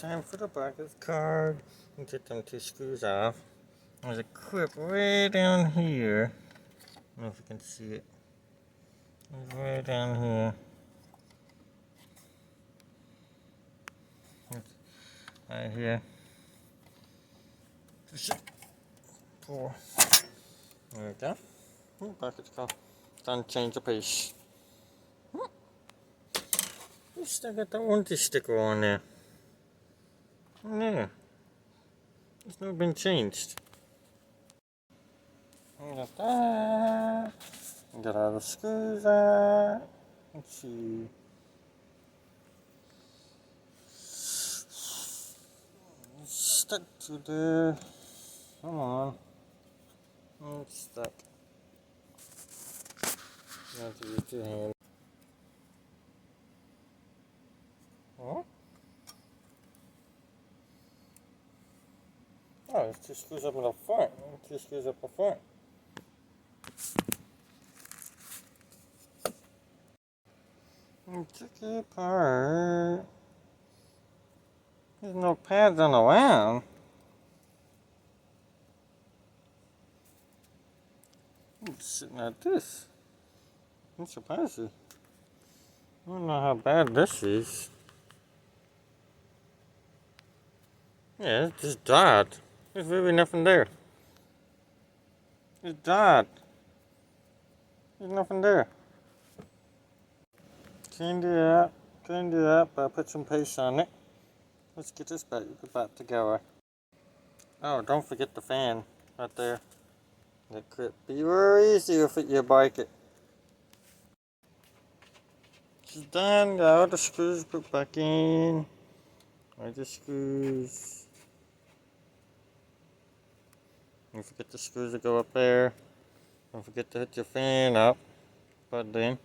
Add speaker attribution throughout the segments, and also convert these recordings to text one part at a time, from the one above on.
Speaker 1: time for the back of the card. And get them two screws off. There's a clip way down here. I don't know if you can see it. It's way down here. It's right here. Pull. There we go. Back it's gone. Done, change the piece. You still got the warranty sticker on there. Yeah. It's never been changed. Got that. Got all the screws out. Let's see. Stuck to there. Come on. It's stuck. You have to use your hand. Huh? Oh, it's two screws up in the front. Two screws up the front. Took it apart. There's no pads on the wound. It's sitting like this. I'm surprised. I don't know how bad this is. Yeah, it just died. There's really nothing there. It died. There's nothing there. Cleaned it up. Cleaned it up. I put some paste on it. Let's get this back together. Oh, don't forget the fan right there. That could be very easy if you break it. It's done. Got all the screws put back in. All the screws. Don't forget the screws that go up there. Don't forget to hit your fan up. But then,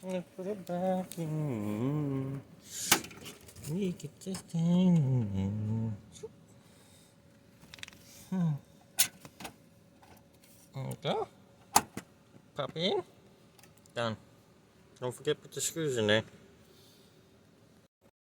Speaker 1: let's put it back in. We get this thing in. There we go. Pop in. Done. Don't forget to put the screws in there.